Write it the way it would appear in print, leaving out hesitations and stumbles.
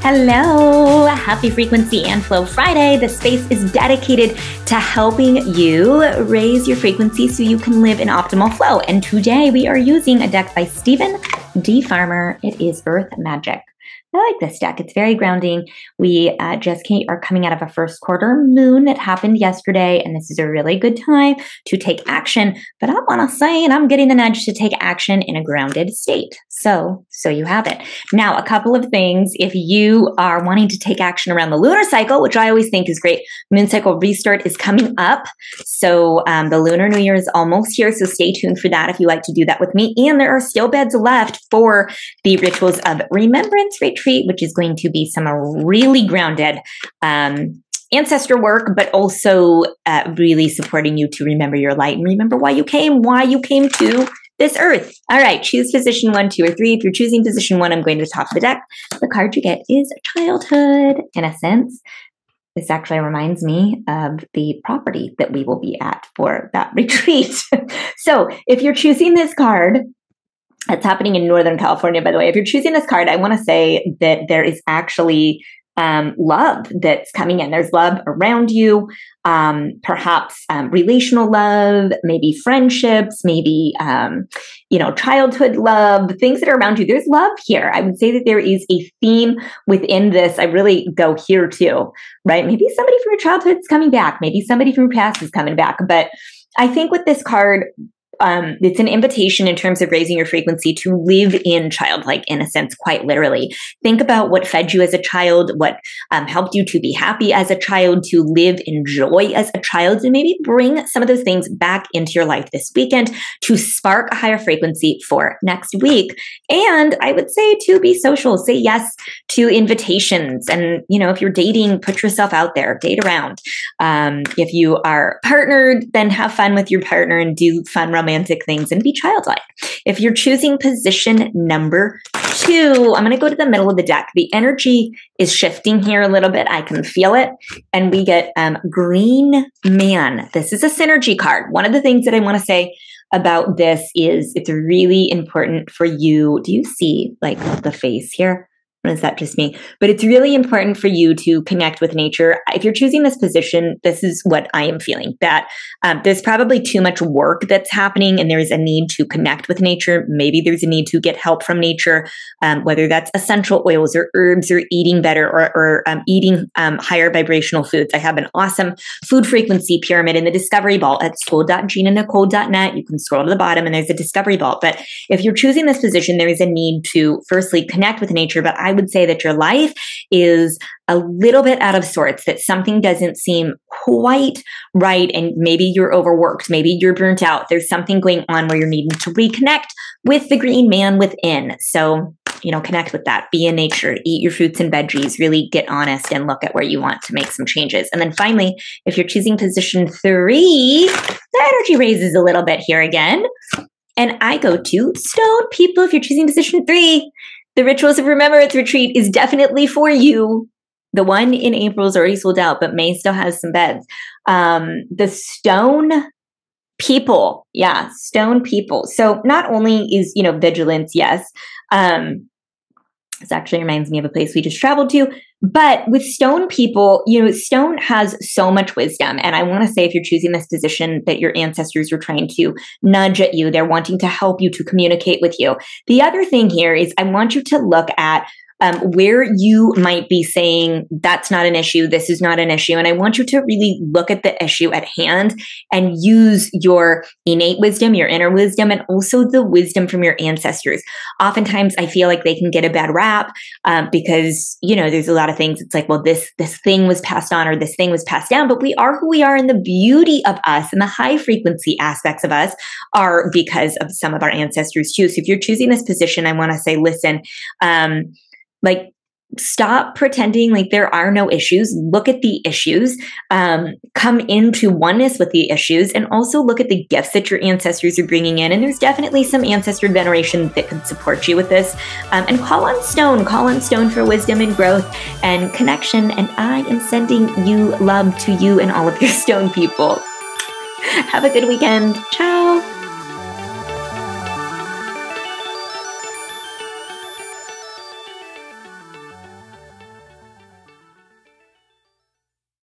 Hello, happy Frequency and Flow Friday. The space is dedicated to helping you raise your frequency so you can live in optimal flow. And today we are using a deck by Stephen D. Farmer. It is Earth Magic. I like this deck. It's very grounding. We just are coming out of a first quarter moon that happened yesterday, and this is a really good time to take action. But I want to say, and I'm getting the nudge to take action in a grounded state. So you have it. Now, a couple of things. If you are wanting to take action around the lunar cycle, which I always think is great, moon cycle restart is coming up. So the Lunar New Year is almost here. So stay tuned for that if you like to do that with me. And there are still beds left for the Rituals of Remembrance Retreat, which is going to be some really grounded ancestor work, but also really supporting you to remember your light and remember why you came to this earth. All right, choose position 1, 2, or 3. If you're choosing position 1, I'm going to the top of the deck. The card you get is childhood, in a sense. This actually reminds me of the property that we will be at for that retreat. So if you're choosing this card, it's happening in Northern California, by the way. If you're choosing this card, I want to say that there is actually love that's coming in. There's love around you, perhaps relational love, maybe friendships, maybe, childhood love, things that are around you. There's love here. I would say that there is a theme within this. I really go here too, right? Maybe somebody from your childhood is coming back. Maybe somebody from your past is coming back. But I think with this card, it's an invitation in terms of raising your frequency to live in childlike innocence, quite literally. Think about what fed you as a child, what helped you to be happy as a child, to live in joy as a child, and maybe bring some of those things back into your life this weekend to spark a higher frequency for next week. And I would say to be social, say yes to invitations. And, if you're dating, put yourself out there, date around. If you are partnered, then have fun with your partner and do fun romantic things and be childlike. If you're choosing position number 2, I'm going to go to the middle of the deck. The energy is shifting here a little bit. I can feel it. And we get Green Man. This is a synergy card. One of the things that I want to say about this is it's really important for you. Do you see like the face here? Or is that just me? But it's really important for you to connect with nature. If you're choosing this position, this is what I am feeling, that there's probably too much work that's happening and there's a need to connect with nature. Maybe there's a need to get help from nature, whether that's essential oils or herbs or eating better or eating higher vibrational foods. I have an awesome food frequency pyramid in the Discovery Vault at school.ginanicole.net. You can scroll to the bottom and there's a Discovery Vault. But if you're choosing this position, there is a need to firstly connect with nature, but I would say that your life is a little bit out of sorts, that something doesn't seem quite right, and maybe you're overworked, maybe you're burnt out. There's something going on where you're needing to reconnect with the green man within. So, connect with that, be in nature, eat your fruits and veggies, really get honest and look at where you want to make some changes. And then finally, if you're choosing position 3, the energy raises a little bit here again. And I go to stone people. If you're choosing position 3, the Rituals of Remembrance Retreat is definitely for you. The one in April is already sold out, but May still has some beds. The stone people. Yeah, stone people. So not only is, vigilance, yes. This actually reminds me of a place we just traveled to. But with stone people, stone has so much wisdom. And I want to say, if you're choosing this position, that your ancestors are trying to nudge at you. They're wanting to help you, to communicate with you. The other thing here is I want you to look at where you might be saying, that's not an issue, this is not an issue. And I want you to really look at the issue at hand and use your innate wisdom, your inner wisdom, and also the wisdom from your ancestors. Oftentimes, I feel like they can get a bad rap because, there's a lot of things. It's like, well, this thing was passed on or this thing was passed down, but we are who we are, and the beauty of us and the high frequency aspects of us are because of some of our ancestors too. So if you're choosing this position, I want to say, listen, stop pretending like there are no issues. Look at the issues, come into oneness with the issues, and also look at the gifts that your ancestors are bringing in. And there's definitely some ancestor veneration that can support you with this. And call on stone for wisdom and growth and connection. And I am sending you love to you and all of your stone people. Have a good weekend. Ciao.